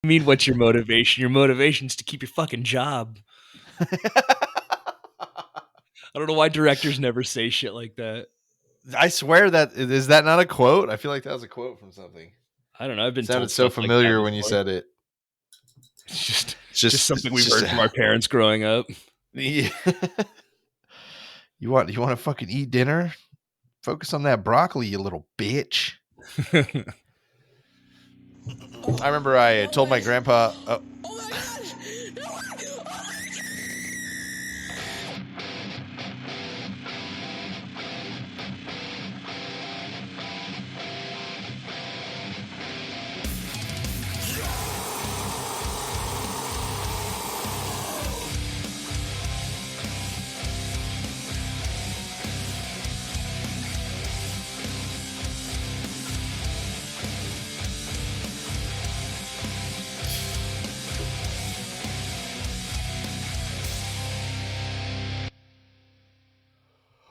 I mean, what's your motivation? Your motivation is to keep your fucking job. I don't know why directors never say shit like that. I swear that is that not a quote? I feel like that was a quote from something. I don't know. I've been It sounded told so stuff like that familiar when you before. said it. It's It's just something we've heard just from our parents growing up. yeah. You want to fucking eat dinner? Focus on that broccoli, you little bitch. I remember I told my grandpa. Oh my gosh!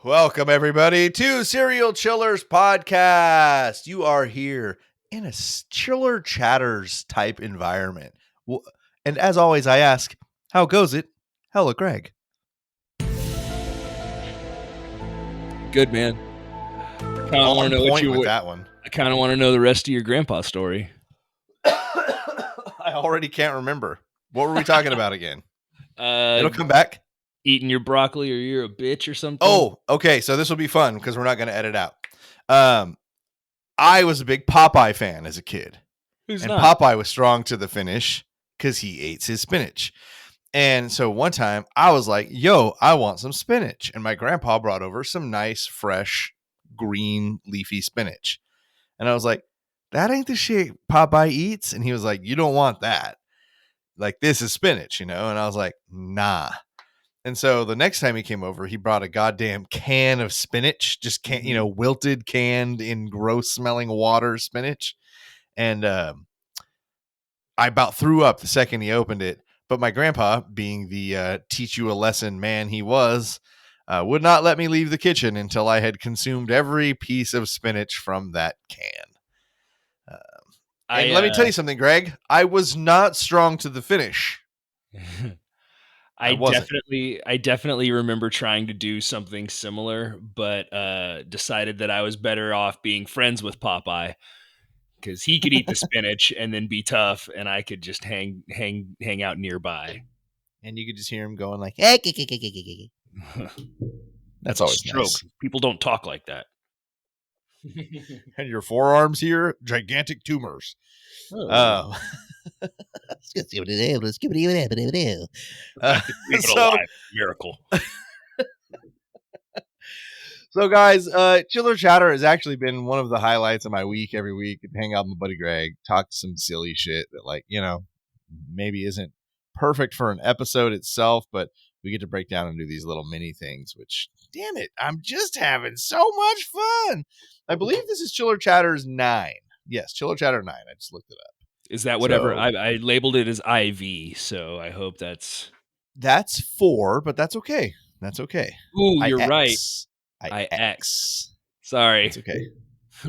Welcome, everybody, to Serial Chillers Podcast. You are here in a chiller chatters type environment. And as always, I ask, how goes it? Hello, Greg. Good, man. I kind of want to know what you with that one. I kind of want to know the rest of your grandpa story. I already can't remember. What were we talking about again? It'll come back. Eating your broccoli or you're a bitch or something. Oh, okay. So this will be fun because we're not going to edit out. I was a big Popeye fan as a kid. Who's and not? Popeye was strong to the finish because he ate his spinach. And so one time I was like, yo, I want some spinach. And my grandpa brought over some nice, fresh, green, leafy spinach. And I was like, that ain't the shit Popeye eats. And he was like, you don't want that. Like, this is spinach, And I was like, nah. And so the next time he came over, he brought a goddamn can of spinach, just wilted, canned in gross smelling water spinach. And I about threw up the second he opened it. But my grandpa, being the teach you a lesson man he was, would not let me leave the kitchen until I had consumed every piece of spinach from that can. And let me tell you something, Greg. I was not strong to the finish. I definitely remember trying to do something similar, but decided that I was better off being friends with Popeye because he could eat the spinach and then be tough, and I could just hang out nearby. And you could just hear him going like, hey, that's always stroke. Nice. People don't talk like that. And your forearms here, gigantic tumors. So miracle. So guys, Chiller Chatter has actually been one of the highlights of my week. Every week, hang out with my buddy Greg, talk some silly shit that maybe isn't perfect for an episode itself, but we get to break down and do these little mini things, which, damn it, I'm just having so much fun. I believe this is Chiller Chatter's 9. Yes, Chiller Chatter 9. I just looked it up. Is that whatever? I labeled it as IV, so I hope that's 4, but that's okay. That's okay. Ooh, you're right. I X. Sorry. It's okay.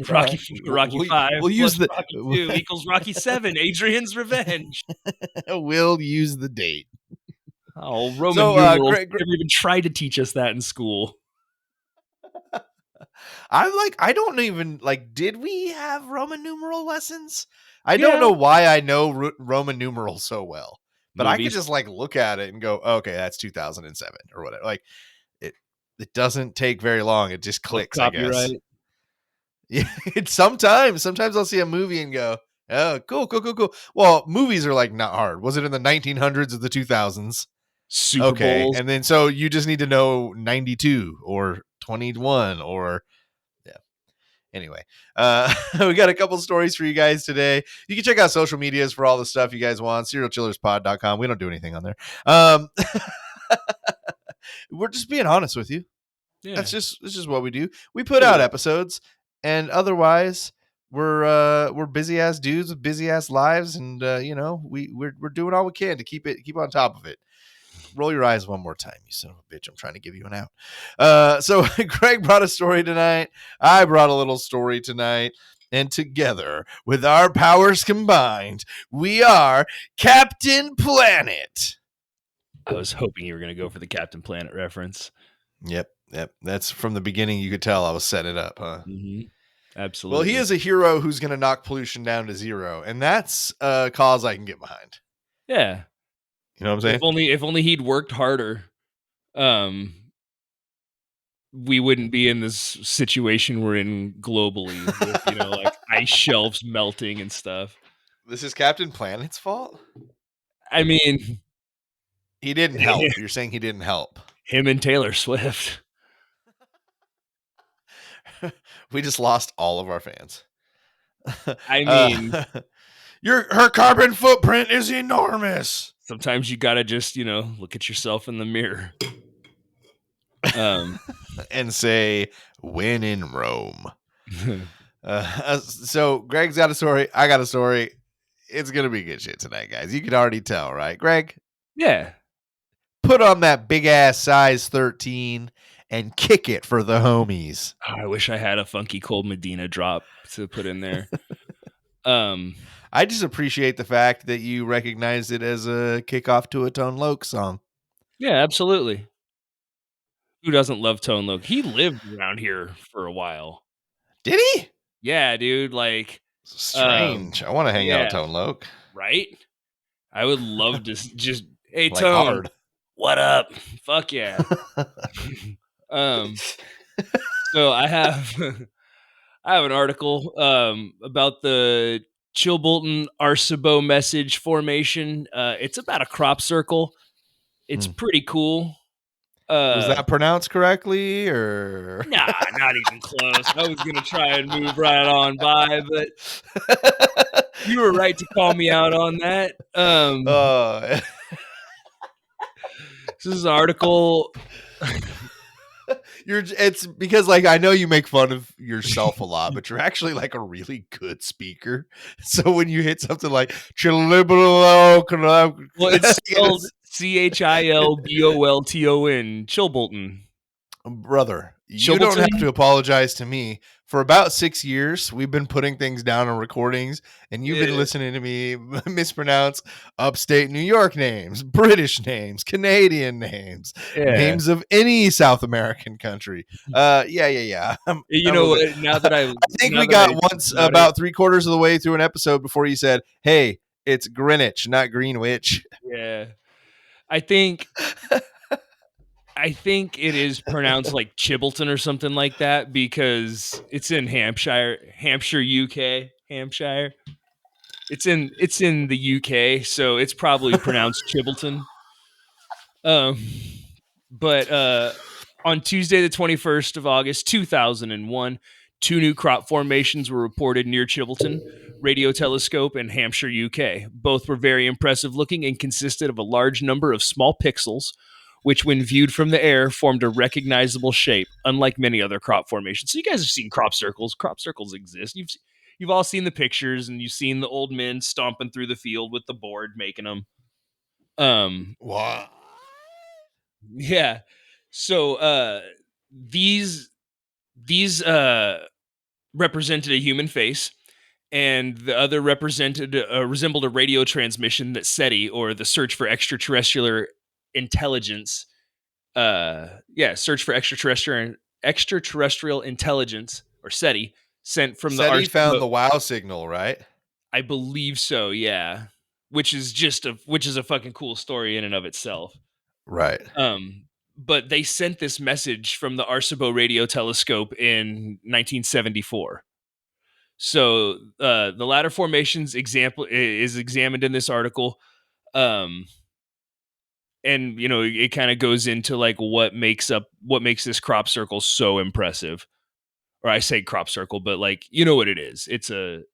Rocky 5 we'll use the Rocky 2 equals Rocky 7. Adrian's Revenge. We'll use the date. Oh, Roman numerals never even tried to teach us that in school. I don't even did we have Roman numeral lessons? I don't know why I know Roman numerals so well, but movies. I could just look at it and go, okay, that's 2007 or whatever. It doesn't take very long. It just clicks, I guess. Yeah, sometimes I'll see a movie and go, oh, cool. Well, movies are not hard. Was it in the 1900s or the 2000s? Super Bowls. And then so you just need to know 92 or 21 or Anyway, we got a couple stories for you guys today. You can check out social medias for all the stuff you guys want. SerialChillersPod.com. We don't do anything on there. We're just being honest with you. Yeah. That's just what we do. We put out episodes, and otherwise we're busy ass dudes with busy ass lives, and we're doing all we can to keep on top of it. Roll your eyes one more time, you son of a bitch. I'm trying to give you an out. So Greg brought a story tonight. I brought a little story tonight. And together, with our powers combined, we are Captain Planet. I was hoping you were going to go for the Captain Planet reference. Yep. That's from the beginning. You could tell I was setting it up, huh? Mm-hmm. Absolutely. Well, he is a hero who's going to knock pollution down to zero, and that's a cause I can get behind. Yeah. You know what I'm saying? If only he'd worked harder, we wouldn't be in this situation we're in globally with, like ice shelves melting and stuff. This is Captain Planet's fault? I mean, he didn't help. You're saying he didn't help. Him and Taylor Swift. We just lost all of our fans. I mean, her carbon footprint is enormous. Sometimes you gotta just, look at yourself in the mirror. And say, "When in Rome." So Greg's got a story. I got a story. It's gonna be good shit tonight, guys. You can already tell, right, Greg? Yeah. Put on that big ass size 13 and kick it for the homies. Oh, I wish I had a Funky Cold Medina drop to put in there. I just appreciate the fact that you recognize it as a kickoff to a Tone Loc song. Yeah, absolutely. Who doesn't love Tone Loc? He lived around here for a while. Did he? Yeah, dude. Like, strange. I want to hang out with Tone Loc. Right? I would love to just, hey, like Tone, hard. What up? Fuck yeah. So I have an article about the Chilbolton Arcibo message formation. It's about a crop circle. It's pretty cool. Was that pronounced correctly, or nah, not even close. I was gonna try and move right on by, but you were right to call me out on that. This is an article. It's because, like, I know you make fun of yourself a lot, but you're actually like a really good speaker. So when you hit something like well, it's spelled Chilbolton, Chilbolton. Brother, you don't have to apologize to me. For about 6 years, we've been putting things down on recordings, and you've been listening to me mispronounce upstate New York names, British names, Canadian names, names of any South American country. Yeah. You know what? Now that I think we got once about 3/4 of the way through an episode before you said, "Hey, it's Greenwich, not Greenwich." Yeah, I think it is pronounced like Chibleton or something like that because it's in Hampshire, UK, Hampshire. It's in the UK, so it's probably pronounced Chibleton. But on Tuesday, the 21st of August, 2001, 2 new crop formations were reported near Chilbolton Radio Telescope in Hampshire, UK. Both were very impressive looking and consisted of a large number of small pixels, which, when viewed from the air, formed a recognizable shape, unlike many other crop formations. So you guys have seen crop circles. Crop circles exist. You've all seen the pictures, and you've seen the old men stomping through the field with the board, making them. What? Yeah. So these represented a human face, and the other resembled a radio transmission that SETI, or the Search for Extraterrestrial Intelligence, Search for Extraterrestrial Intelligence, or SETI, sent from SETI found the WOW signal, right? I believe so, yeah. Which is a fucking cool story in and of itself. Right. But they sent this message from the Arcibo radio telescope in 1974. So the latter formations example is examined in this article. And it kind of goes into like what makes this crop circle so impressive. Or I say crop circle, but like, you know what it is. It's a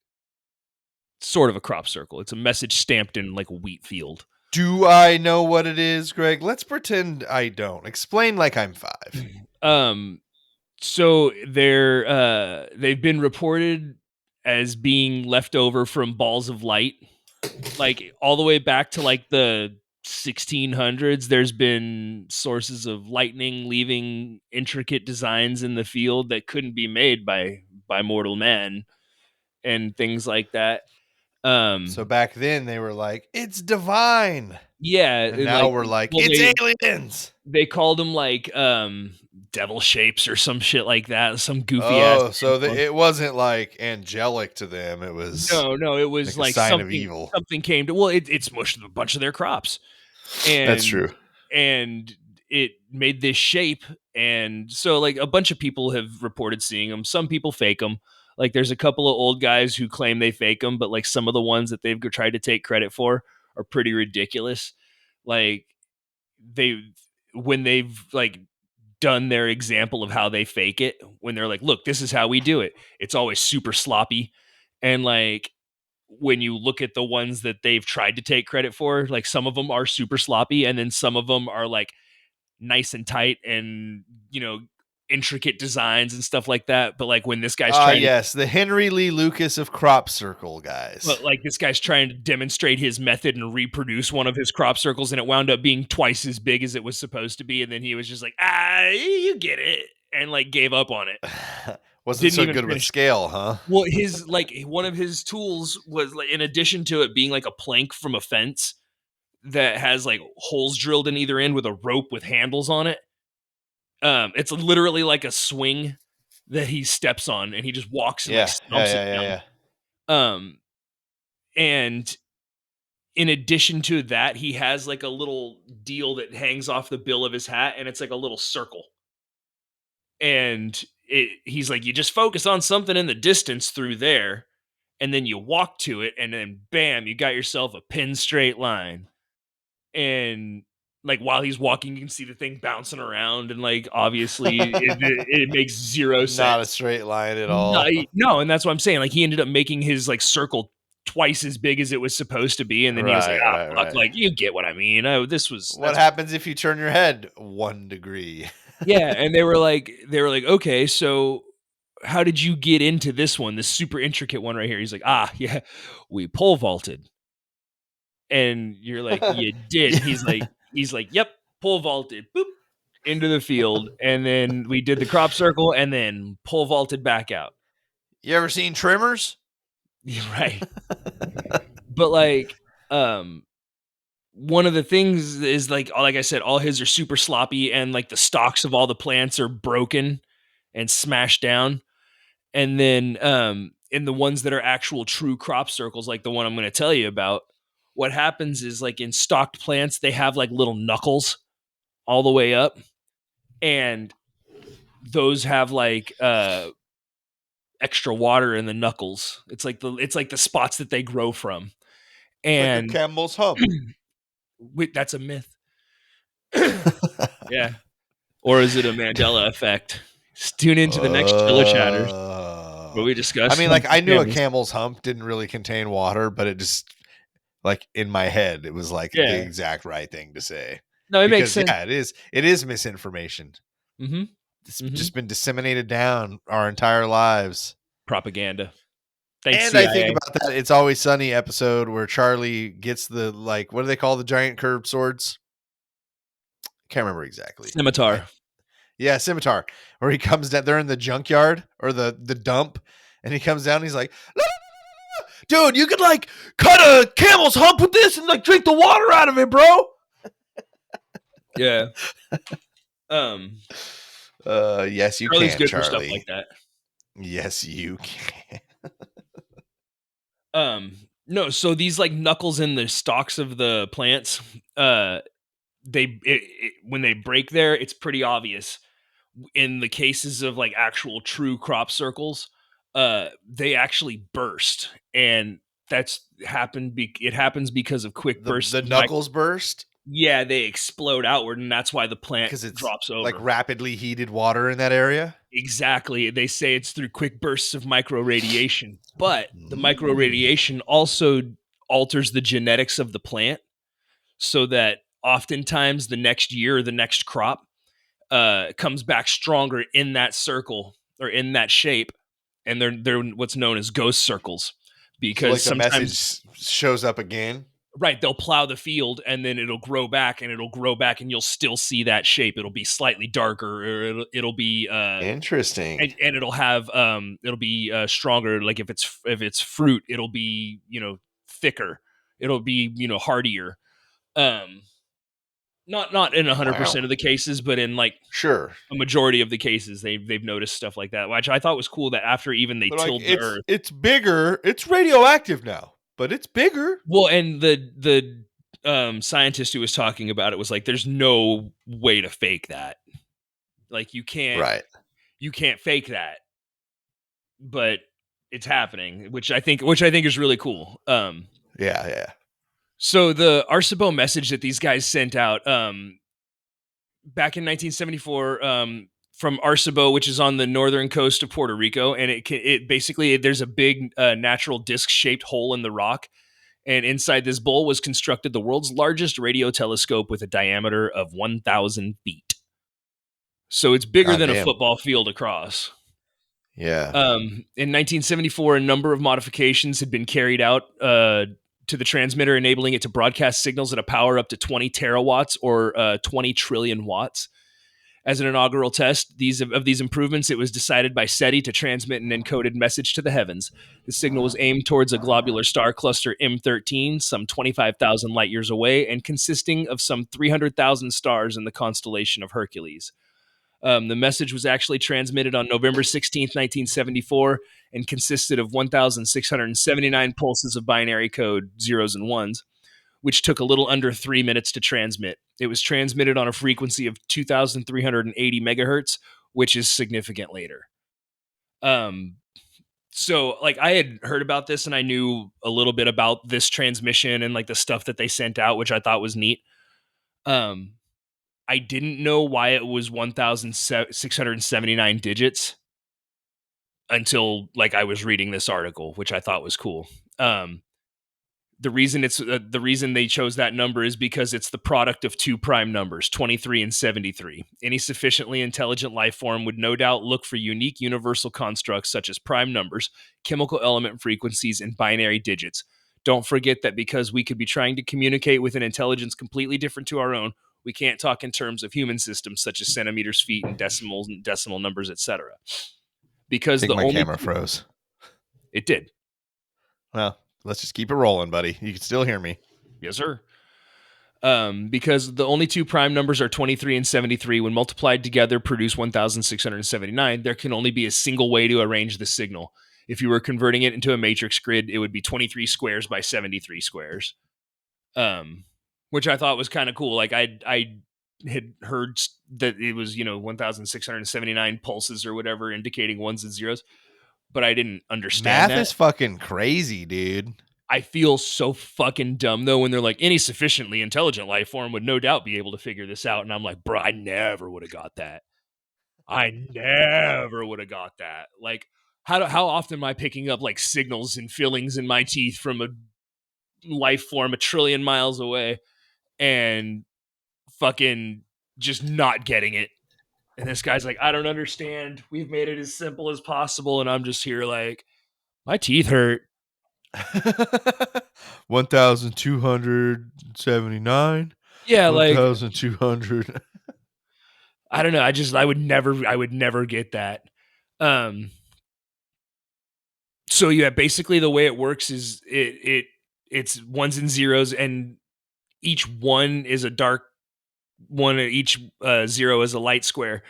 sort of a crop circle. It's a message stamped in like a wheat field. Do I know what it is, Greg? Let's pretend I don't. Explain like I'm 5. So they've been reported as being left over from balls of light, like all the way back to like the 1600s. There's been sources of lightning leaving intricate designs in the field that couldn't be made by mortal man. and things like that. So back then they were like, it's divine. Yeah, And now like, we're like, well, it's aliens. they called them like devil shapes or some shit like that, some goofy ass Oh, name so for 'em. it wasn't like angelic to them. It was No, it was like a like sign of evil. something came to, well, it smushed a bunch of their crops, That's and true. and it made this shape, and so, like, a bunch of people have reported seeing them. Some people fake them. Like, there's a couple of old guys who claim they fake them, but, like, some of the ones that they've tried to take credit for are pretty ridiculous. Like, they when they've, like, done their example of how they fake it, when they're like, "Look, this is how we do it." It's always super sloppy, and, like, when you look at the ones that they've tried to take credit for, like, some of them are super sloppy, and then some of them are, like, nice and tight and, intricate designs and stuff like that, but, like, when this guy's Ah, trying to yes, the Henry Lee Lucas of crop circle guys. but, like, this guy's trying to demonstrate his method and reproduce one of his crop circles, and it wound up being twice as big as it was supposed to be, and then he was just like, "Ah, you get it," and, like, gave up on it. Wasn't Didn't so even good with finish. scale, huh? Well, his like, one of his tools was, like, in addition to it being like a plank from a fence that has, like, holes drilled in either end with a rope with handles on it, it's literally like a swing that he steps on, and he just walks and, like, Yeah, yeah, stomps it yeah, yeah, down. yeah. Um, and in addition to that, he has, like, a little deal that hangs off the bill of his hat, and it's like a little circle. And he's like, "You just focus on something in the distance through there, and then you walk to it, and then bam, you got yourself a pin straight line." And, like, while he's walking, you can see the thing bouncing around, and, like, obviously, it makes 0 Not a sense. straight line at No, all. no, and that's what I'm saying, like, he ended up making his, like, circle twice as big as it was supposed to be, and then he was like, Right, "Ah, right, fuck, right. like, you get what I mean. Oh, this was What that's." happens if you turn your head 1 degree? Yeah, and they were like, "Okay, so how did you get into this one, this super intricate one right here?" He's like, "Ah, yeah, we pole vaulted." And you're like, "You did?" And Yeah. he's like, "Yep, pole vaulted, boop, into the field, and then we did the crop circle, and then pole vaulted back out." You ever seen Trimmers? Yeah, right. But, like, um, one of the things is, like I said, all his are super sloppy, and, like, the stalks of all the plants are broken and smashed down. And then, in the ones that are actual true crop circles, like the one I'm gonna tell you about, what happens is, like, in stocked plants, they have, like, little knuckles all the way up, and those have, like, extra water in the knuckles. It's like the spots that they grow from, It's like a and camel's hump. wait, that's a myth. Yeah. Or is it a Mandela effect? Tune into the next Chiller Chatters where Oh. we I discuss mean, like, humps and I knew a camels. camel's hump didn't really contain water, but it just like, in my head, it was, like, the Yeah. exact right thing to say. No, it makes Because, sense. yeah, it is misinformation. Mhm. It's Mhm. just been disseminated down our entire lives. Propaganda. Thanks, And I think CIA. about that It's Always Sunny episode where Charlie gets the, like, what do they call the giant curved swords? Can't remember exactly. I Scimitar. Yeah, scimitar. Where he comes down, they're in the junkyard or the dump, and he comes down. And he's like, "La, la, la, la, dude, you could like cut a camel's hump with this and like drink the water out of it, bro." Yeah. Um, Yes, you Charlie's can, good for stuff like Charlie. that. Yes, you can. Um, no, so these, like, knuckles in the stalks of the plants, uh, when they break there, it's pretty obvious. In the cases of, like, actual true crop circles, they actually burst, and it happens because of quick bursts The of mic knuckles burst yeah, they explode outward, and that's why the plant because it's drops like over. rapidly heated water in that area. Exactly. They say it's through quick bursts of microradiation, but the Mm. microradiation also alters the genetics of the plant so that oftentimes the next year or the next crop comes back stronger in that circle or in that shape. And they're what's known as ghost circles So because like the sometimes message shows up again. right, they'll plow the field and then it'll grow back and it'll grow back and you'll still see that shape. It'll be slightly darker, or it'll be Interesting. and it'll be stronger. Like if it's fruit, it'll be, thicker. It'll be, hardier. Um, not in Wow. 100% of the cases, but in like Sure. a majority of the cases, they've noticed stuff like that, which I thought was cool. That after even they They're like, tilled the earth, it's bigger. It's radioactive now, but it's bigger. well, and the scientist who was talking about it was like, "There's no way to fake that. Like Right. you can't fake that, but it's happening," which I think is really cool. Yeah, yeah. So the Arcibo message that these guys sent out back in 1974 from Arcibo, which is on the northern coast of Puerto Rico, and it basically, there's a big natural disc shaped hole in the rock, and inside this bowl was constructed the world's largest radio telescope with a diameter of 1,000 feet. So it's bigger God than a damn. football field across. Yeah. In 1974, a number of modifications had been carried out to the transmitter, enabling it to broadcast signals at a power up to 20 terawatts, or 20 trillion watts. As an inaugural test of these improvements, it was decided by SETI to transmit an encoded message to the heavens. The signal was aimed towards a globular star cluster M13, some 25,000 light years away, and consisting of some 300,000 stars in the constellation of Hercules. The message was actually transmitted on November 16th, 1974, and consisted of 1,679 pulses of binary code, zeros and ones, which took a little under 3 minutes to transmit. It was transmitted on a frequency of 2,380 megahertz, which is significant later. Um, so like I had heard about this and I knew a little bit about this transmission and like the stuff that they sent out, which I thought was neat. Um, I didn't know why it was 1,679 digits until like I was reading this article, which I thought was cool. The reason they chose that number is because it's the product of two prime numbers, 23 and 73. Any sufficiently intelligent life form would no doubt look for unique universal constructs such as prime numbers, chemical element frequencies, and binary digits. Don't forget that because we could be trying to communicate with an intelligence completely different to our own, we can't talk in terms of human systems such as centimeters, feet, and decimal numbers, etc. I Because think the my only camera froze. It did. Well, let's just keep it rolling, buddy. You can still hear me. Yes, sir. Because the only two prime numbers are 23 and 73. When multiplied together, produce 1,679. There can only be a single way to arrange the signal. If you were converting it into a matrix grid, it would be 23 squares by 73 squares. Which I thought was kind of cool. Like I had heard that it was 1,679 pulses or whatever, indicating ones and zeros, but I didn't understand Math that. is fucking crazy, dude. I feel so fucking dumb though when they're like, any sufficiently intelligent life form would no doubt be able to figure this out. And I'm like, bro, I never would have got that. I never would have got that. Like, how often am I picking up like signals and feelings in my teeth from a life form a trillion miles away and fucking just not getting it? And this guy's like, I don't understand. We've made it as simple as possible. And I'm just here like, my teeth hurt. 1,279. Yeah, like 1,200. I don't know. I would never get that. Um, so yeah, basically the way it works is it's ones and zeros, and each one is a dark one, each zero is a light square.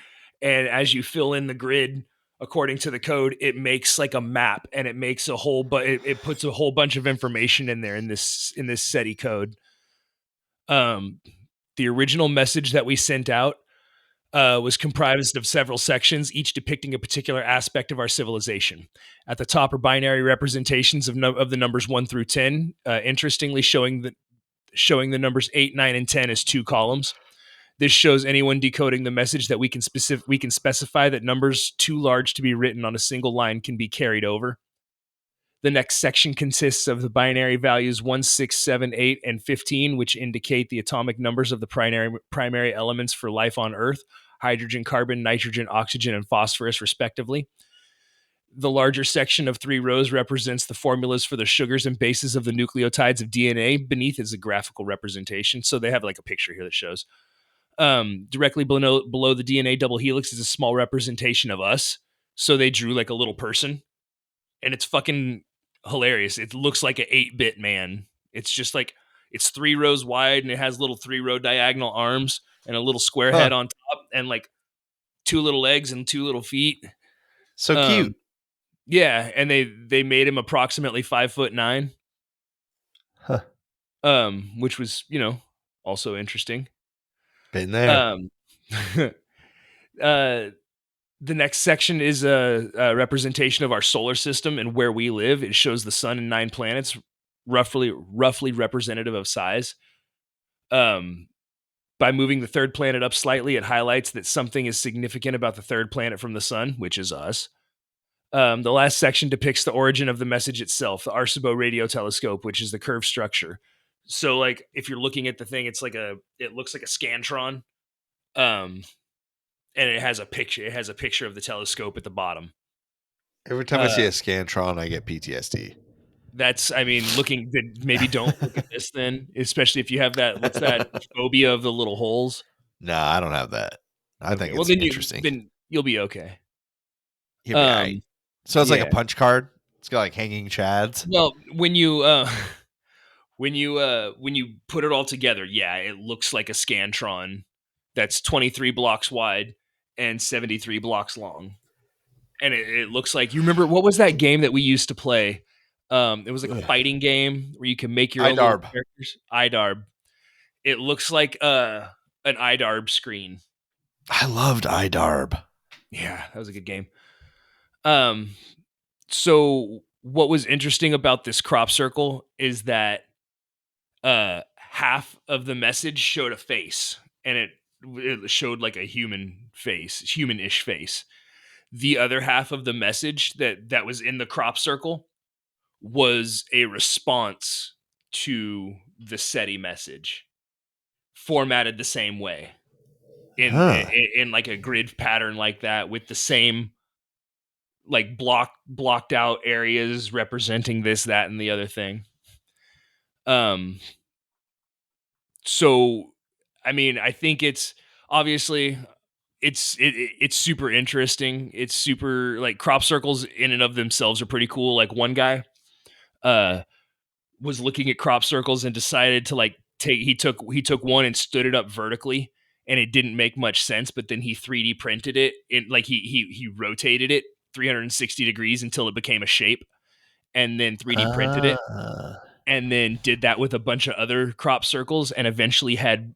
And as you fill in the grid according to the code, it makes like a map, and it makes a whole, but it puts a whole bunch of information in there in this SETI code. Um, the original message that we sent out was comprised of several sections, each depicting a particular aspect of our civilization. At the top are binary representations of the numbers 1 through 10, interestingly showing the numbers 8, 9, and 10 as two columns. This shows anyone decoding the message that we can specify that numbers too large to be written on a single line can be carried over. The next section consists of the binary values 1, 6, 7, 8, and 15, which indicate the atomic numbers of the primary elements for life on Earth: hydrogen, carbon, nitrogen, oxygen, and phosphorus, respectively. The larger section of 3 rows represents the formulas for the sugars and bases of the nucleotides of DNA. Beneath is a graphical representation. So they have like a picture here that shows directly below the DNA double helix is a small representation of us. So they drew like a little person, and it's fucking hilarious. It looks like an 8-bit man. It's just like it's 3 rows wide, and it has little 3-row diagonal arms and a little square Huh. head on top, and like 2 little legs and 2 little feet. So cute. Um, yeah, and they made him approximately 5'9", Huh. which was also interesting. Been there. Um, uh, the next section is a representation of our solar system and where we live. It shows the sun and 9 planets, roughly representative of size. Um, by moving the third planet up slightly, it highlights that something is significant about the third planet from the sun, which is us. The last section depicts the origin of the message itself, the Arecibo radio telescope, which is the curved structure. So, like, if you're looking at the thing, it looks like a scantron, um, and it has a picture. It has a picture of the telescope at the bottom. Every time I see a Scantron, I get PTSD. That's, I mean, maybe don't look at this then, especially if you have that. What's that phobia of the little holes? Nah, I don't have that. I Okay, think well it's interesting. then you'll be okay. You'll be all right. So it's like a Yeah. punch card. It's got like hanging chads. Well, when you when you put it all together, yeah, it looks like a scantron that's 23 blocks wide and 73 blocks long. And it looks like, you remember what was that game that we used to play? It was like a fighting game where you can make your own little IDARB. characters. IDARB. It looks like an IDARB screen. I loved IDARB. Yeah, that was a good game. Um, so what was interesting about this crop circle is that half of the message showed a face, and it showed like a human face, humanish face. The other half of the message that was in the crop circle was a response to the SETI message, formatted the same way Huh. in like a grid pattern like that, with the same like blocked out areas representing this, that, and the other thing. Um, so I mean, I think it's obviously it's super interesting. It's super, like, crop circles in and of themselves are pretty cool. Like, one guy uh was looking at crop circles and decided to like take he took one and stood it up vertically, and it didn't make much sense, but then he 3D printed it, and like he rotated it 360 degrees until it became a shape, and then 3D printed it, Ah. and then did that with a bunch of other crop circles, and eventually had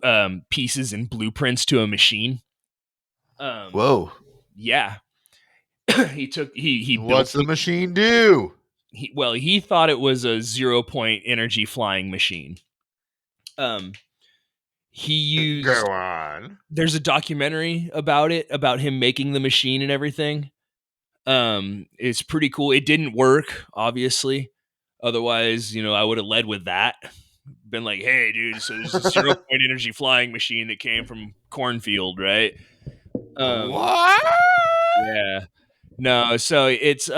pieces and blueprints to a machine. Um, Whoa. yeah, he built What's the machine do? he thought it was a 0 point energy flying machine. Um, he used Go on. There's a documentary about it, about him making the machine and everything. It's pretty cool. It didn't work, obviously. Otherwise, I would have led with that. Been like, hey, dude, so there's a 0 point energy flying machine that came from cornfield, right? Um, What? yeah. No, so it's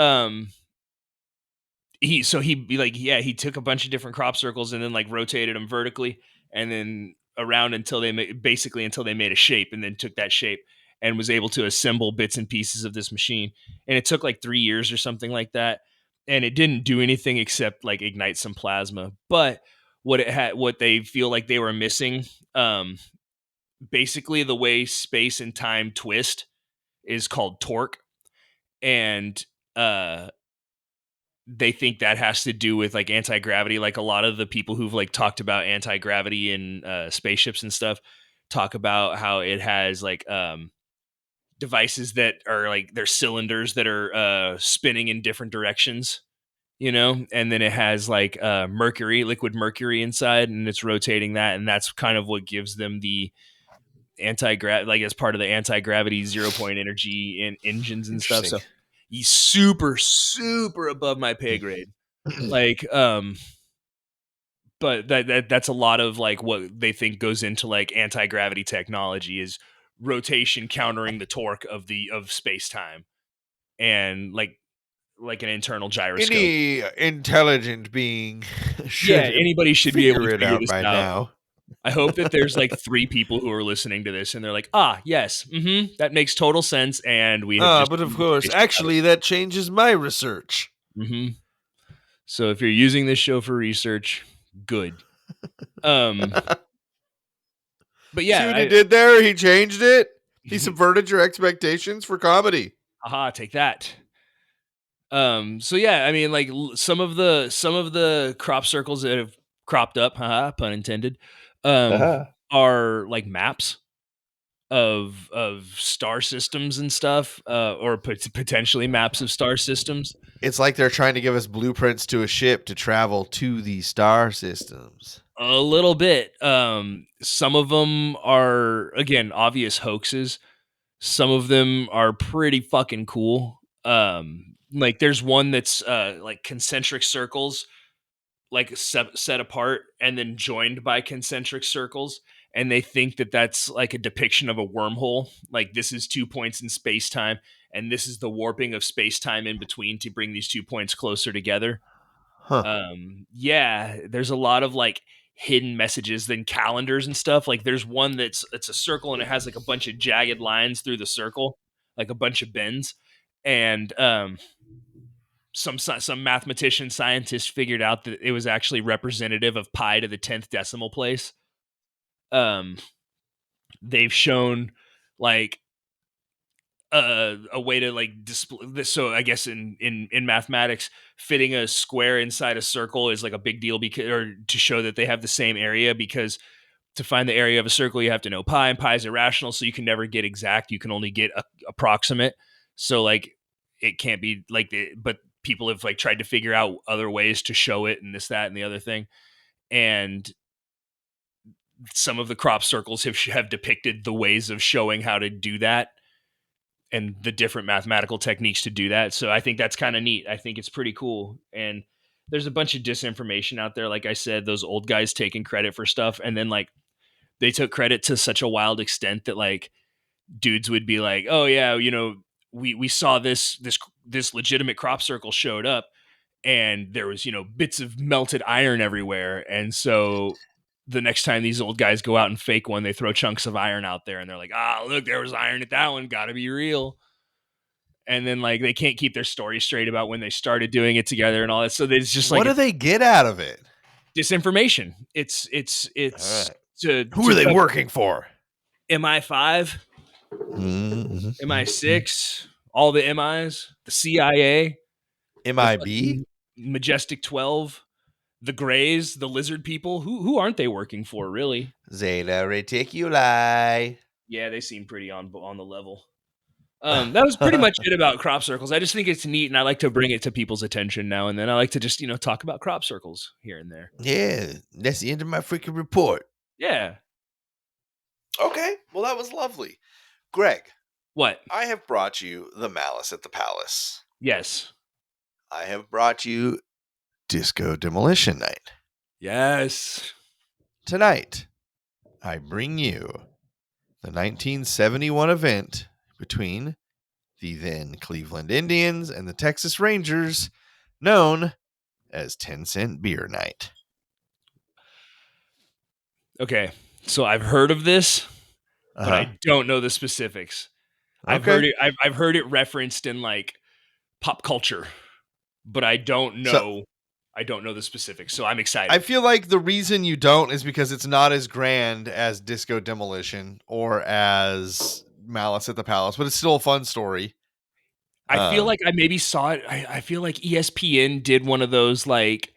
he took a bunch of different crop circles and then like rotated them vertically and then around until until they made a shape, and then took that shape and was able to assemble bits and pieces of this machine. And it took like 3 years or something like that, and it didn't do anything except like ignite some plasma. But what they feel like they were missing, um basically the way space and time twist is called torque. And they think that has to do with like anti-gravity. Like, a lot of the people who've like talked about anti-gravity in spaceships and stuff talk about how it has like devices that are like, they're cylinders that are spinning in different directions, and then it has like liquid mercury inside, and it's rotating that, and that's kind of what gives them the anti-gravity, like, as part of the anti-gravity 0 point energy in engines and stuff. Interesting. So he's super super above my pay grade. Like, but that's a lot of like what they think goes into like anti-gravity technology, is rotation countering the torque of space-time. And like, like an internal gyroscope. Any intelligent being Yeah, should anybody should be able figure to it figure out this by out. now. I hope that there's like 3 people who are listening to this and they're like, "Ah, yes, that makes total sense, and we have Ah, just but of changed course, information about actually, that changes my research. it." So if you're using this show for research, good. Um, but See yeah, what he did there? He changed it. He subverted your expectations for comedy. aha, take that. So yeah, I mean, like some of the crop circles that have cropped up, haha, pun intended, um, Uh-huh. are like maps of star systems and stuff, or potentially maps of star systems. It's like they're trying to give us blueprints to a ship to travel to these star systems. A little bit. Some of them are again obvious hoaxes. Some of them are pretty fucking cool. Like there's one that's like concentric circles, like set apart and then joined by concentric circles, and they think that that's like a depiction of a wormhole. Like this is 2 points in space time, and this is the warping of space time in between to bring these 2 points closer together. Huh. Yeah, there's a lot of like hidden messages than calendars and stuff. Like there's one that's it's a circle and it has like a bunch of jagged lines through the circle, like a bunch of bends. And some mathematician scientist figured out that it was actually representative of pi to the 10th decimal place. Um, they've shown like a way to like display this. So I guess in mathematics, fitting a square inside a circle is like a big deal because or to show that they have the same area, because to find the area of a circle you have to know pi, and pi is irrational, so you can never get exact, you can only get approximate. So like it can't be like but people have like tried to figure out other ways to show it and this, that, and the other thing. And some of the crop circles have depicted the ways of showing how to do that and the different mathematical techniques to do that. So I think that's kind of neat. I think it's pretty cool. And there's a bunch of disinformation out there. Like I said, those old guys taking credit for stuff. And then like they took credit to such a wild extent that like dudes would be like, oh yeah, we saw this legitimate crop circle showed up and there was, bits of melted iron everywhere. And so the next time these old guys go out and fake one, they throw chunks of iron out there and they're like, ah, look, there was iron at that one. Gotta be real. And then like they can't keep their story straight about when they started doing it together and all that. So it's just What like do they get out of it? disinformation. It's All right. to Who are they cover working for? MI5, Mm-hmm. MI6, all the MIs, the CIA, the MIB? fucking Majestic 12, the Greys, the lizard people. Who aren't they working for, really? Zeta Reticuli. Yeah, they seem pretty on the level. That was pretty much it about crop circles. I just think it's neat, and I like to bring it to people's attention now and then. I like to just talk about crop circles here and there. Yeah, that's the end of my freaking report. Yeah. Okay, well, that was lovely. Greg, What? I have brought you the Malice at the Palace. Yes. I have brought you Disco Demolition Night. Yes. Tonight, I bring you the 1971 event between the then Cleveland Indians and the Texas Rangers, known as 10-cent beer night. Okay. So I've heard of this, but Uh-huh. I don't know the specifics. I've Okay. heard it. I've heard it referenced in like pop culture, but I don't So know. I don't know the specifics. So I'm I excited. feel like the reason you don't is because it's not as grand as Disco Demolition or as Malice at the Palace, but it's still a fun story. I feel like I maybe saw it. I feel like ESPN did one of those like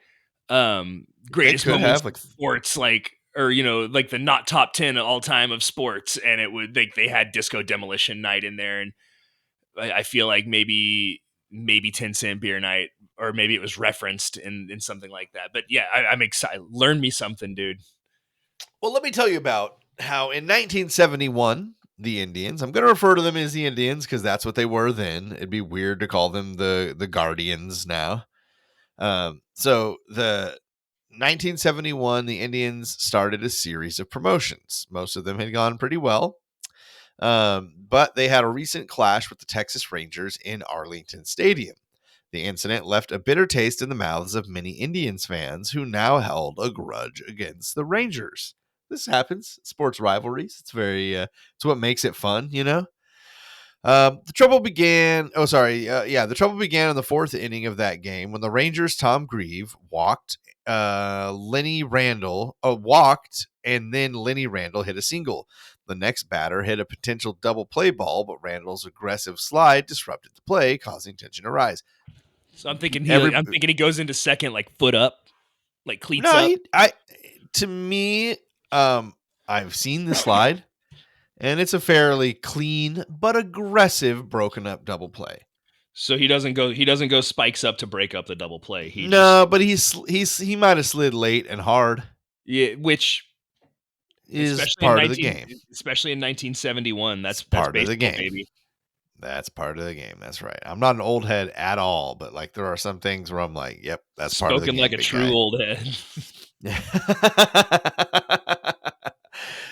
They greatest could moments have like of sports, like or like the not top 10 all time of sports, and it would they had Disco Demolition Night in there, and I feel like maybe 10-cent beer night, or maybe it was referenced in something like that. But yeah, I'm excited. Learn me something, dude. well, let me tell you about how in 1971 the Indians, I'm going to refer to them as the Indians because that's what they were then. It'd be weird to call them the Guardians now. So the 1971, the Indians started a series of promotions. Most of them had gone pretty well. But they had a recent clash with the Texas Rangers in Arlington Stadium. The incident left a bitter taste in the mouths of many Indians fans who now held a grudge against the Rangers. This happens, sports rivalries. It's what makes it fun, you know? The trouble began. The trouble began in the fourth inning of that game when the Rangers' Tom Grieve walked, and then Lenny Randle hit a single. The next batter hit a potential double play ball, but Randle's aggressive slide disrupted the play, causing tension to rise. So I'm thinking Every he goes into second like foot up, like cleats no, up. to me, I've seen the slide. And it's a fairly clean but aggressive broken up double play. So he doesn't go spikes up to break up the double play. He just No, but he might have slid late and hard. which Is part of the game. Especially in 1971, It's that's part of the baseball, game. baby. That's part of the game. That's right. I'm not an old head at all, but like there are some things where I'm like, yep, that's part of the Spoken game. like a true old head.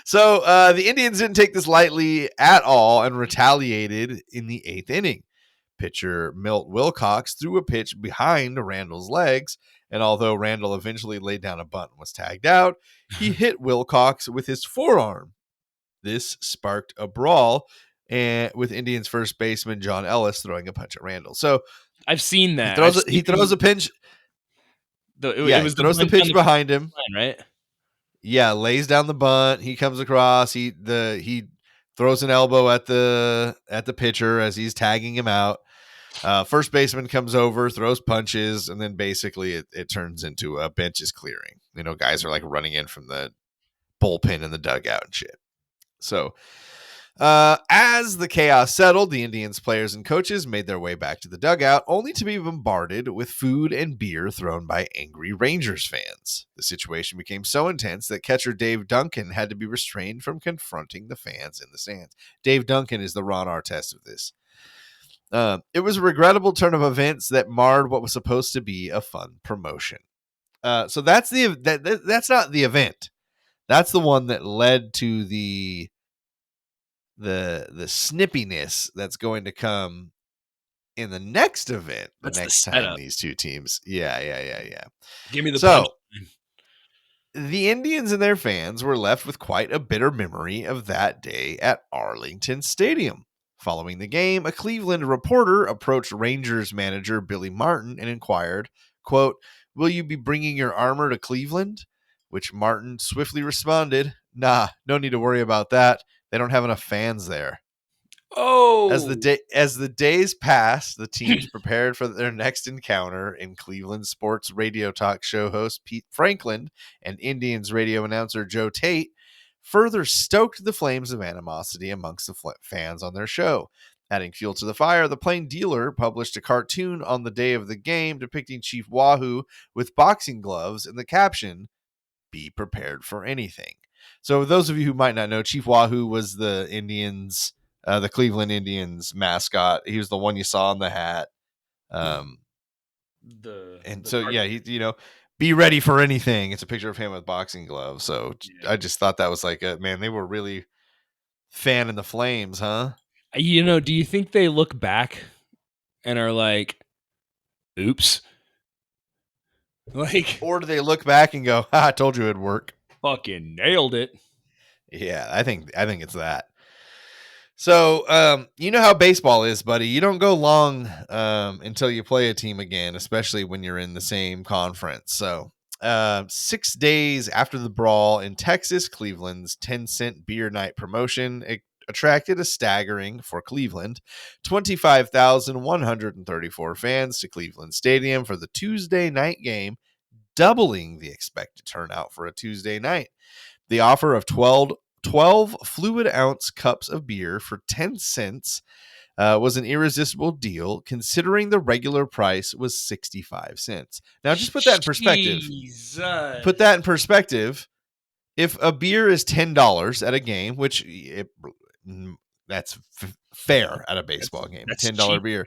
So the Indians didn't take this lightly at all and retaliated in the eighth inning. Pitcher Milt Wilcox threw a pitch behind Randle's legs, and although Randle eventually laid down a bunt and was tagged out, he hit Wilcox with his forearm. This sparked a brawl, and with Indians first baseman John Ellis throwing a punch at Randle. So I've seen that. he throws a pinch. It was he throws the pitch behind him. Line, right? Yeah, lays down the bunt. He comes across. He throws an elbow at the pitcher as he's tagging him out. First baseman comes over, throws punches, and then basically it turns into a benches clearing. You know, guys are like running in from the bullpen in the dugout and shit. So as the chaos settled, the Indians players and coaches made their way back to the dugout, only to be bombarded with food and beer thrown by angry Rangers fans. The situation became so intense that catcher Dave Duncan had to be restrained from confronting the fans in the stands. Dave Duncan is the Ron Artest of this. It was a regrettable turn of events that marred what was supposed to be a fun promotion. So that's that's not the event. That's the one that led to the snippiness that's going to come in the next event. That's next time these two teams. Yeah. Give me the punch. The Indians and their fans were left with quite a bitter memory of that day at Arlington Stadium. Following the game, a Cleveland reporter approached Rangers manager Billy Martin and inquired, quote, "Will you be bringing your armor to Cleveland?" Which Martin swiftly responded, "Nah, no need to worry about that. They don't have enough fans there." Oh, as the days passed, the teams prepared for their next encounter in Cleveland sports radio talk show host Pete Franklin and Indians radio announcer Joe Tate further stoked the flames of animosity amongst the fans on their show. Adding fuel to the fire, the Plain Dealer published a cartoon on the day of the game depicting Chief Wahoo with boxing gloves and the caption, "Be prepared for anything." So those of you who might not know, Chief Wahoo was the Cleveland Indians mascot. He was the one you saw on the hat. Be ready for anything. It's a picture of him with boxing gloves. So yeah. I just thought that was like, man, they were really fanning the flames, huh? You know, do you think they look back and are like, oops? Like, or do they look back and go, I told you it'd work. Fucking nailed it. Yeah, I think it's that. So, you know how baseball is, buddy. You don't go long until you play a team again, especially when you're in the same conference. So, 6 days after the brawl in Texas, Cleveland's 10-cent beer night promotion attracted a staggering, for Cleveland, 25,134 fans to Cleveland Stadium for the Tuesday night game, doubling the expected turnout for a Tuesday night. The offer of 12 fluid ounce cups of beer for 10 cents was an irresistible deal, considering the regular price was 65 cents. Now, just put that in perspective. Put that in perspective. If a beer is $10 at a game, which that's fair at a baseball game, $10 beer,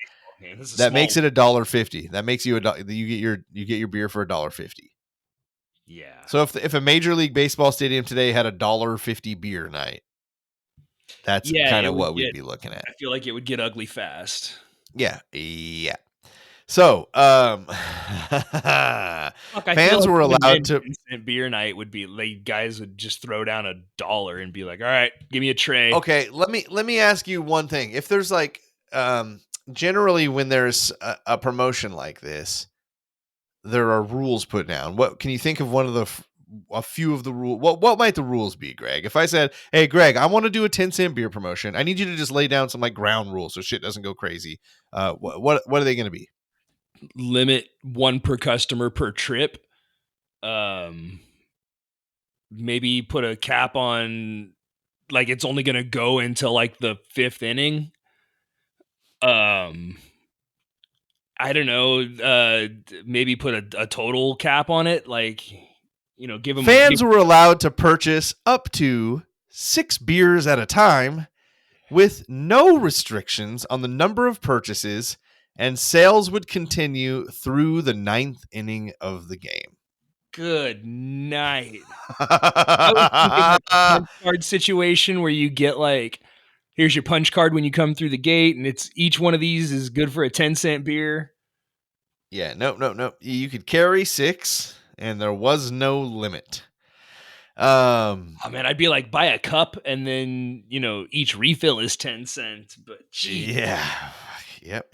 that makes it $1.50. That makes you you get your beer for $1.50. Yeah. So if a Major League Baseball stadium today had $1.50 beer night, that's kind of what we'd be looking at. I feel like it would get ugly fast. Yeah. So, Fuck, I feel fans like were even allowed then, to. 10-cent beer night would be like guys would just throw down $1 and be like, "All right, give me a tray." Okay, let me ask you one thing. If there's like, generally when there's a promotion like this, there are rules put down. What can you think of? A few of the rule. What might the rules be, Greg? If I said, "Hey, Greg, I want to do a 10-cent beer promotion. I need you to just lay down some like ground rules so shit doesn't go crazy." What are they going to be? Limit 1 per customer per trip. Um, maybe put a cap on like it's only gonna go until like the 5th inning. Um, I don't know, maybe put a total cap on it, like, give them Fans were allowed to purchase up to 6 beers at a time with no restrictions on the number of purchases, and sales would continue through the ninth inning of the game. good night. I was thinking like a punch card situation where you get like, here's your punch card when you come through the gate, and it's each one of these is good for a 10-cent beer. Yeah, no. You could carry 6, and there was no limit. Oh man, I'd be like, buy a cup and then, each refill is 10 cents. But gee, Yeah. Yep.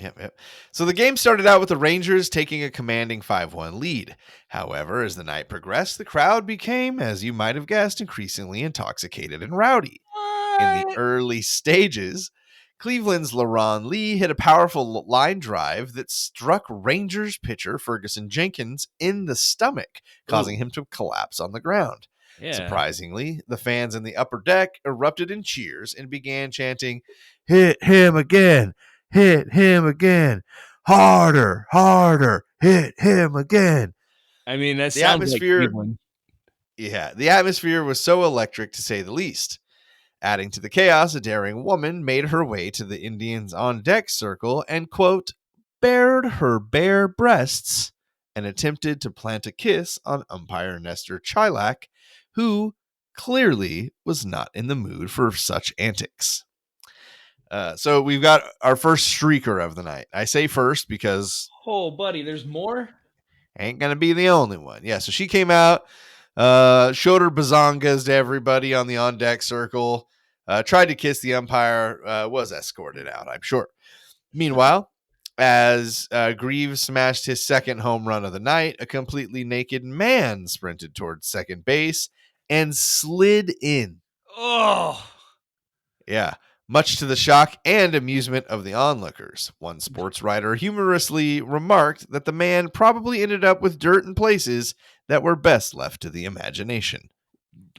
So the game started out with the Rangers taking a commanding 5-1 lead. However, as the night progressed, the crowd became, as you might have guessed, increasingly intoxicated and rowdy. In the what? early stages, Cleveland's LaRon Lee hit a powerful line drive that struck Rangers pitcher Ferguson Jenkins in the stomach, causing Ooh, him to collapse on the ground. yeah. Surprisingly, the fans in the upper deck erupted in cheers and began chanting, "Hit him again! Hit him again! Harder! Harder! Hit him again!" I mean, that The sounds like atmosphere, Cleveland. the atmosphere was so electric to say the least. Adding to the chaos, a daring woman made her way to the Indians' on deck circle and, quote, bared her bare breasts and attempted to plant a kiss on umpire Nestor Chilak, who clearly was not in the mood for such antics. So we've got our first streaker of the night. I say first because Oh, buddy, there's more? ain't gonna be the only one. Yeah, so she came out, showed her bazongas to everybody on the on deck circle, tried to kiss the umpire, was escorted out, I'm sure. Meanwhile, as Greaves smashed his second home run of the night, a completely naked man sprinted towards second base and slid in. Oh, Yeah. Much to the shock and amusement of the onlookers. One sports writer humorously remarked that the man probably ended up with dirt in places that were best left to the imagination.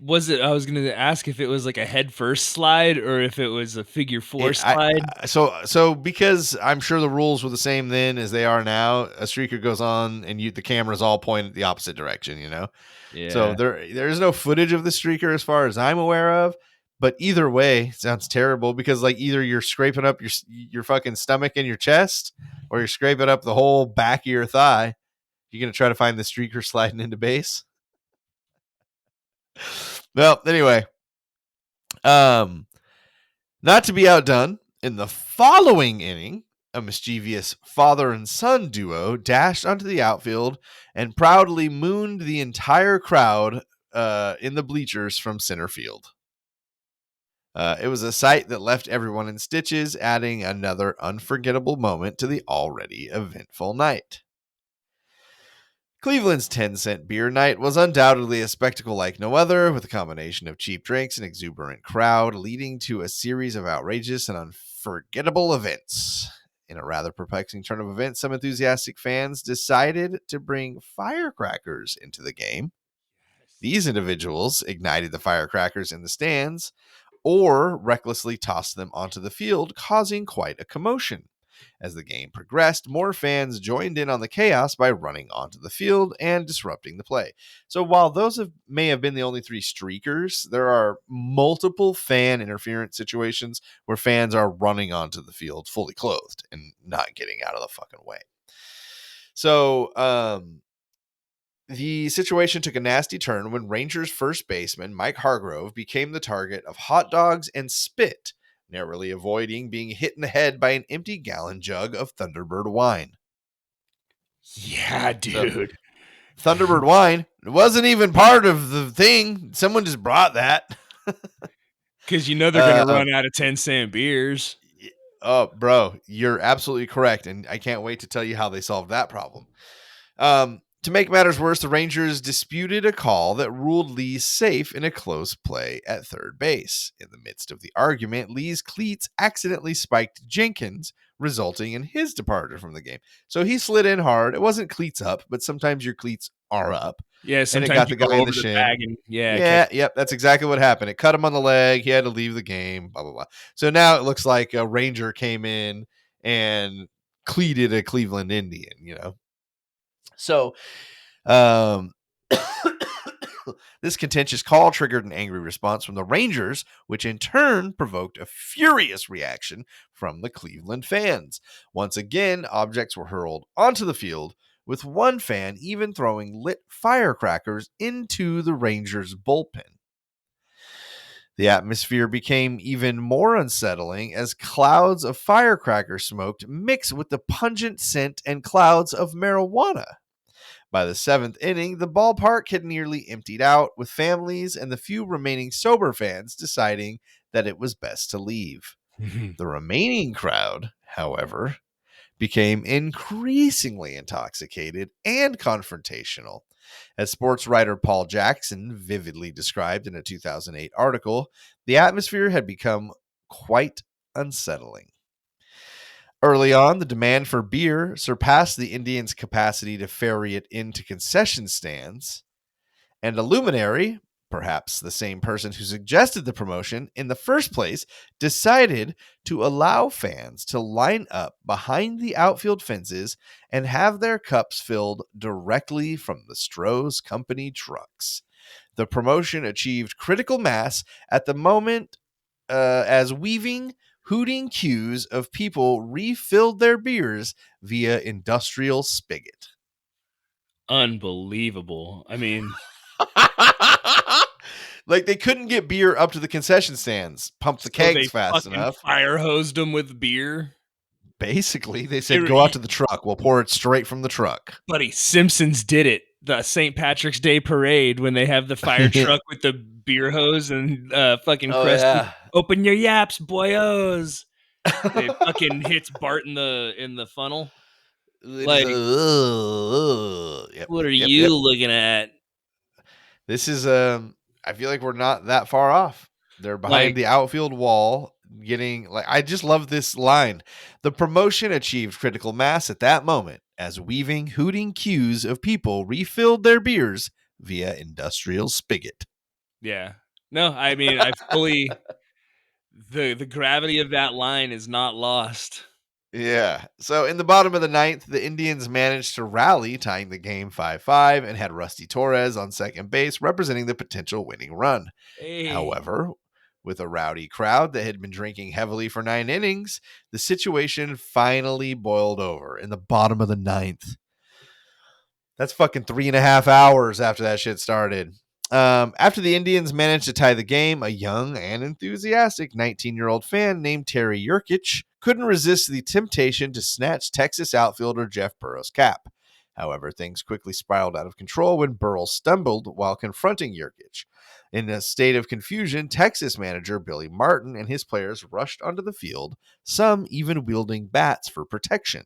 was it? I was going to ask if it was like a head first slide or if it was a figure four It I slide. so because I'm sure the rules were the same then as they are now, a streaker goes on and the cameras all point the opposite direction, you know? So Yeah. there is no footage of the streaker as far as I'm aware of. But either way, sounds terrible because like either you're scraping up your fucking stomach and your chest, or you're scraping up the whole back of your thigh. You're gonna try to find the streaker sliding into base. Well, anyway, um, not to be outdone, in the following inning, a mischievous father and son duo dashed onto the outfield and proudly mooned the entire crowd in the bleachers from center field. It was a sight that left everyone in stitches, adding another unforgettable moment to the already eventful night. Cleveland's 10-cent beer night was undoubtedly a spectacle like no other, with a combination of cheap drinks and exuberant crowd, leading to a series of outrageous and unforgettable events. In a rather perplexing turn of events, some enthusiastic fans decided to bring firecrackers into the game. These individuals ignited the firecrackers in the stands or recklessly tossed them onto the field, causing quite a commotion. As the game progressed, more fans joined in on the chaos by running onto the field and disrupting the play. So while may have been the only 3 streakers, there are multiple fan interference situations where fans are running onto the field fully clothed and not getting out of the fucking way. So, the situation took a nasty turn when Rangers first baseman Mike Hargrove became the target of hot dogs and spit, narrowly avoiding being hit in the head by an empty gallon jug of Thunderbird wine. Yeah, So dude. Thunderbird wine, it wasn't even part of the thing. Someone just brought that. Because you know they're going to Uh, run out of 10-cent beers. oh, bro, you're absolutely correct. And I can't wait to tell you how they solved that problem. To make matters worse, the Rangers disputed a call that ruled Lee safe in a close play at third base. In the midst of the argument, Lee's cleats accidentally spiked Jenkins, resulting in his departure from the game. So he slid in hard. It wasn't cleats up, but sometimes your cleats are up. Yeah, And it sometimes got you the go guy in the over the shin. bag and, yeah, catch. Yeah, yep, that's exactly what happened. It cut him on the leg. He had to leave the game, blah, blah, blah. So now it looks like a Ranger came in and cleated a Cleveland Indian, you know? So um, this contentious call triggered an angry response from the Rangers, which in turn provoked a furious reaction from the Cleveland fans. Once again, objects were hurled onto the field, with one fan even throwing lit firecrackers into the Rangers' bullpen. The atmosphere became even more unsettling as clouds of firecracker smoke mixed with the pungent scent and clouds of marijuana. By the seventh inning, the ballpark had nearly emptied out, with families and the few remaining sober fans deciding that it was best to leave. The remaining crowd, however, became increasingly intoxicated and confrontational. As sports writer Paul Jackson vividly described in a 2008 article, the atmosphere had become quite unsettling. Early on, the demand for beer surpassed the Indians' capacity to ferry it into concession stands, and a luminary, perhaps the same person who suggested the promotion in the first place, decided to allow fans to line up behind the outfield fences and have their cups filled directly from the Stroh's company trucks. The promotion achieved critical mass at the moment as weaving, hooting queues of people refilled their beers via industrial spigot. Unbelievable. I mean, Like they couldn't get beer up to the concession stands, pump the so kegs they fast fucking enough. fire hosed them with beer. Basically, they said, It, go out to the truck. We'll pour it straight from the truck. buddy, Simpsons did it. The St. Patrick's Day parade when they have the fire Yeah. truck with the beer hose and fucking Oh, Krusty. yeah. Open your yaps, boyos. It fucking hits Bart in the funnel. It's, Like, yep, what are yep, you yep. looking at? This is, I feel like we're not that far off. They're behind Like, the outfield wall getting, like, I just love this line. The promotion achieved critical mass at that moment as weaving, hooting queues of people refilled their beers via industrial spigot. yeah. No, I mean, I fully the gravity of that line is not lost. Yeah. So in the bottom of the ninth, the Indians managed to rally, tying the game 5-5, and had Rusty Torres on second base, representing the potential winning run. Hey. However, with a rowdy crowd that had been drinking heavily for 9 innings, the situation finally boiled over in the bottom of the ninth. That's fucking 3.5 hours after that shit started. After the Indians managed to tie the game, a young and enthusiastic 19-year-old fan named Terry Yurkich couldn't resist the temptation to snatch Texas outfielder Jeff Burrow's cap. However, things quickly spiraled out of control when Burrow stumbled while confronting Yurkich. In a state of confusion, Texas manager Billy Martin and his players rushed onto the field, some even wielding bats for protection.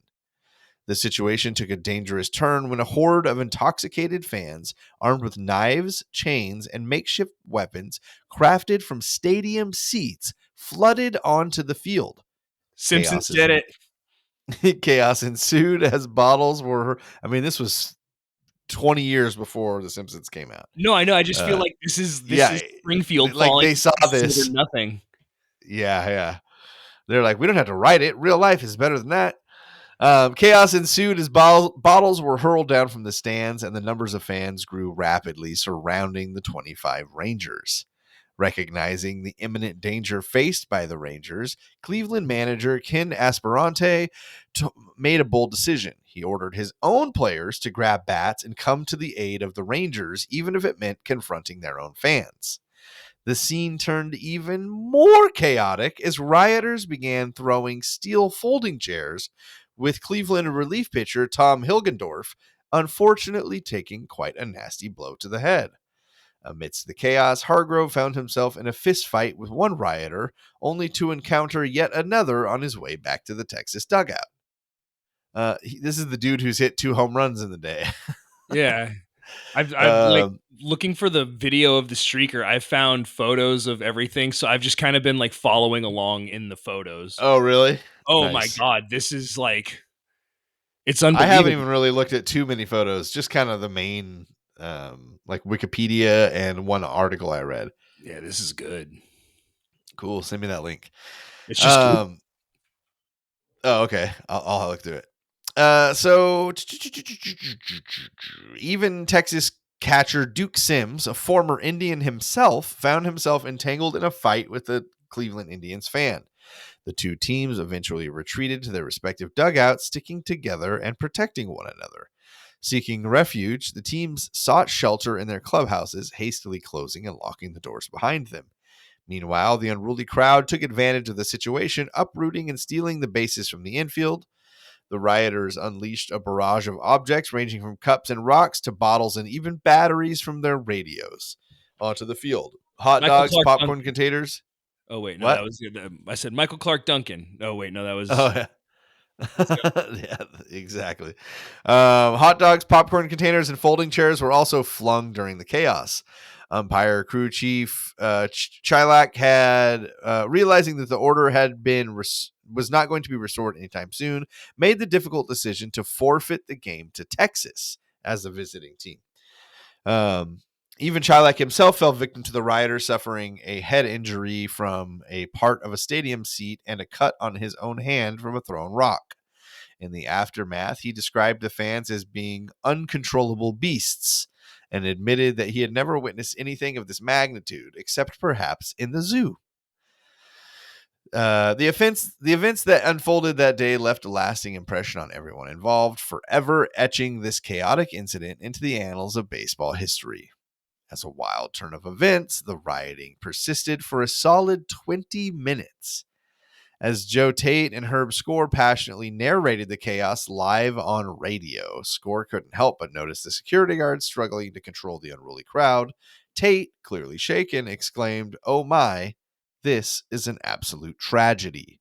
The situation took a dangerous turn when a horde of intoxicated fans, armed with knives, chains, and makeshift weapons crafted from stadium seats, flooded onto the field. Simpsons Chaos, did it. chaos ensued as bottles were. I mean, this was 20 years before The Simpsons came out. No, I know. I just feel Uh, like this yeah, is Springfield like falling they saw over this. nothing. Yeah, yeah. They're like, we don't have to write it. Real life is better than that. Chaos ensued as bottles were hurled down from the stands, and the numbers of fans grew rapidly surrounding the 25 Rangers. Recognizing the imminent danger faced by the Rangers, Cleveland manager Ken Asperante made a bold decision. He ordered his own players to grab bats and come to the aid of the Rangers, even if it meant confronting their own fans. The scene turned even more chaotic as rioters began throwing steel folding chairs, with Cleveland relief pitcher Tom Hilgendorf unfortunately taking quite a nasty blow to the head. Amidst the chaos, Hargrove found himself in a fistfight with one rioter, only to encounter yet another on his way back to the Texas dugout. This is the dude who's hit 2 home runs in the day. Yeah. I've like Um, looking for the video of the streaker. I found photos of everything, so I've just kind of been like following along in the photos. oh, really? Oh my Nice. god, this is like it's I haven't unbelievable. even really looked at too many photos, just kind of the main, like Wikipedia and one article I read. Yeah, this is good. Cool. Send me that link. It's just Um, oh, okay. I'll look through it. So even Texas catcher Duke Sims, a former Indian himself, found himself entangled in a fight with a Cleveland Indians fan. The two teams eventually retreated to their respective dugouts, sticking together and protecting one another. Seeking refuge, the teams sought shelter in their clubhouses, hastily closing and locking the doors behind them. Meanwhile, the unruly crowd took advantage of the situation, uprooting and stealing the bases from the infield. The rioters unleashed a barrage of objects ranging from cups and rocks to bottles and even batteries from their radios onto the field. Hot Michael dogs, Clark popcorn Duncan. containers. Oh wait, no, that What? was I said Michael Clark Duncan. Oh wait, no, that was Oh, yeah. let's go. Yeah, exactly. Hot dogs, popcorn containers, and folding chairs were also flung during the chaos. Umpire crew chief Chilak had, realizing that the order had been was not going to be restored anytime soon, made the difficult decision to forfeit the game to Texas as the visiting team. Um, Even Chilak himself fell victim to the rioters, suffering a head injury from a part of a stadium seat and a cut on his own hand from a thrown rock. In the aftermath, he described the fans as being uncontrollable beasts and admitted that he had never witnessed anything of this magnitude, except perhaps in the zoo. The events that unfolded that day left a lasting impression on everyone involved, forever etching this chaotic incident into the annals of baseball history. As a wild turn of events, the rioting persisted for a solid 20 minutes. As Joe Tate and Herb Score passionately narrated the chaos live on radio, Score couldn't help but notice the security guards struggling to control the unruly crowd. Tate, clearly shaken, exclaimed, "Oh my, this is an absolute tragedy."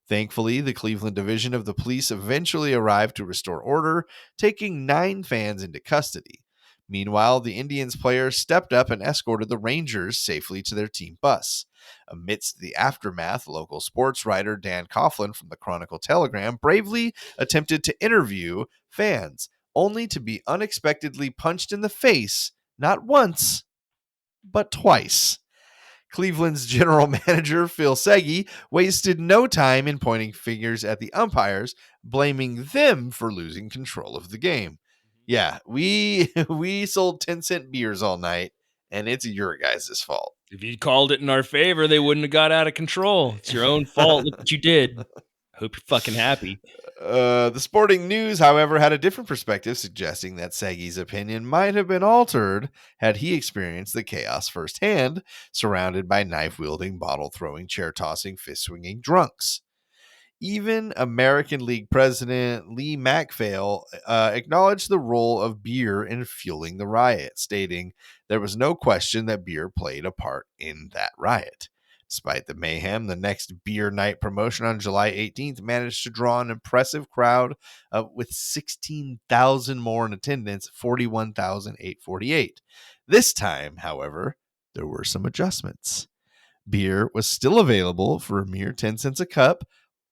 Thankfully, the Cleveland Division of the police eventually arrived to restore order, taking 9 fans into custody. Meanwhile, the Indians players stepped up and escorted the Rangers safely to their team bus. Amidst the aftermath, local sports writer Dan Coughlin from the Chronicle Telegram bravely attempted to interview fans, only to be unexpectedly punched in the face, not once, but twice. Cleveland's general manager, Phil Segui, wasted no time in pointing fingers at the umpires, blaming them for losing control of the game. Yeah, we we sold 10-cent beers all night, and it's your guys' fault. If you called it in our favor, they wouldn't have got out of control. It's your own fault. Look what you did. I hope you're fucking happy. The Sporting News, however, had a different perspective, suggesting that Segui's opinion might have been altered had he experienced the chaos firsthand, surrounded by knife wielding, bottle throwing, chair tossing, fist swinging drunks. Even American League president Lee MacPhail acknowledged the role of beer in fueling the riot, stating there was no question that beer played a part in that riot. Despite the mayhem, the next beer night promotion on July 18th managed to draw an impressive crowd with 16,000 more in attendance, 41,848. This time, however, there were some adjustments. Beer was still available for a mere 10 cents a cup,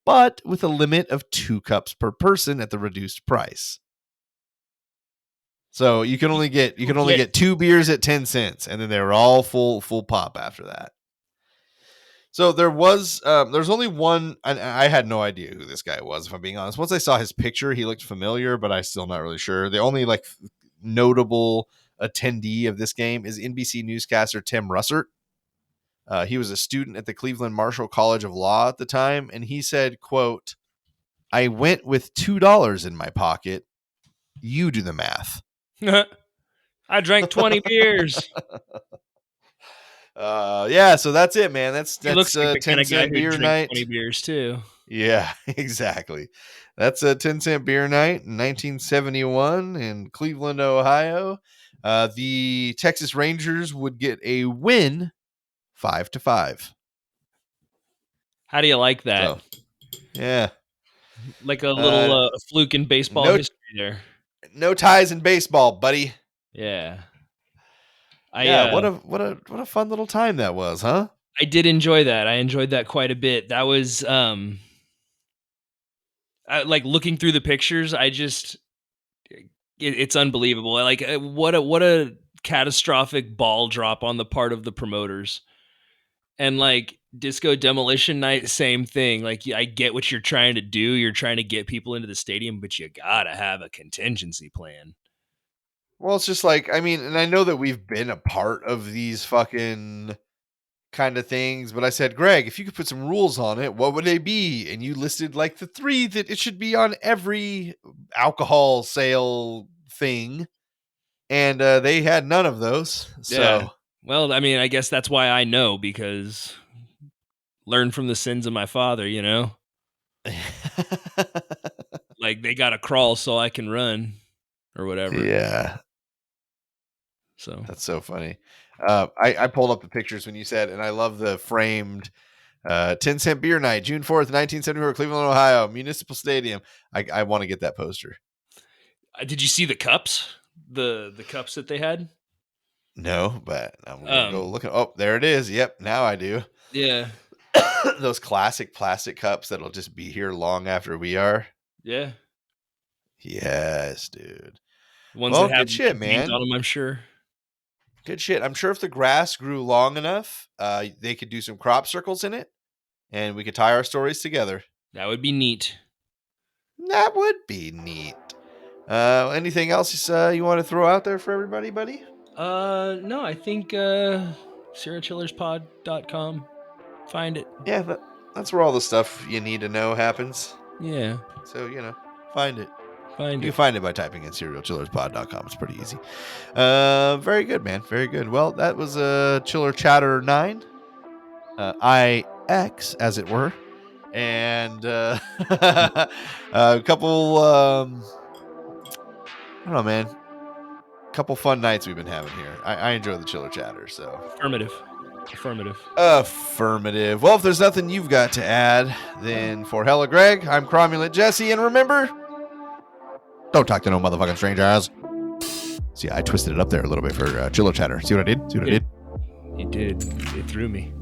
but with a limit of 2 cups per person at the reduced price. So you can only Yeah. get 2 beers at 10 cents, and then they were all full pop after that. So there's only one, and I had no idea who this guy was, if I'm being honest. Once I saw his picture, he looked familiar, but I still not really sure. The only notable attendee of this game is NBC newscaster Tim Russert. He was a student at the Cleveland Marshall College of Law at the time, and he said, quote, "I went with $2 in my pocket. You do the math." I drank 20 beers. Yeah, so that's it, man. He That's looks like a the kind of guy 10-cent who'd beer drink 20 night. beers too. Yeah, exactly. That's a 10-cent beer night in 1971 in Cleveland, Ohio. The Texas Rangers would get a win 5-5. How do you like that? So, yeah. Like a little Uh, fluke in baseball no history there. no ties in baseball, buddy. Yeah. I Yeah, what a fun little time that was, huh? I did enjoy that. I enjoyed that quite a bit. That was like looking through the pictures, it's unbelievable. Like what a catastrophic ball drop on the part of the promoters. And like Disco Demolition Night, same thing. Like I get what you're trying to do. You're trying to get people into the stadium, but you gotta have a contingency plan. Well, it's just like, I mean, and I know that we've been a part of these fucking kind of things, but I said, Greg, if you could put some rules on it, what would they be? And you listed like the 3 that it should be on every alcohol sale thing. And they had none of those. Yeah. So, Well, I mean, I guess that's why I know, because learn from the sins of my father, you know? Like they gotta crawl so I can run or whatever. yeah, So that's so funny. I pulled up the pictures when you said, and I love the framed 10-cent beer night, June 4th, 1974, Cleveland, Ohio, Municipal Stadium. I want to get that poster. did you see the cups? The cups that they had? No, but I'm gonna go Um, look at. Oh, there it is. Yep, now I do. yeah. Those classic plastic cups that'll just be here long after we are. Yeah. Yes, dude. The ones Well, that have good shit, lead paint man. on them, I'm sure. Good shit. I'm sure if the grass grew long enough, they could do some crop circles in it, and we could tie our stories together. That would be neat. That would be neat. Anything else you want to throw out there for everybody, buddy? No, I think SierraChillersPod.com. Find it. Yeah, that's where all the stuff you need to know happens. Yeah, So, find it. find You it. can find it by typing in serialchillerspod.com. It's pretty easy. Very good, man. Very good. Well, that was Chiller Chatter 9. IX, as it were. And a couple, I don't know, man. Couple fun nights we've been having here. I enjoy the Chiller Chatter, so. Affirmative. Affirmative. Affirmative. Well, if there's nothing you've got to add, then for Hella Greg, I'm Cromulent Jesse, and remember, don't talk to no motherfucking strangers. See, I twisted it up there a little bit for Chiller Chatter. See what I did? See what I did? You did. It threw me.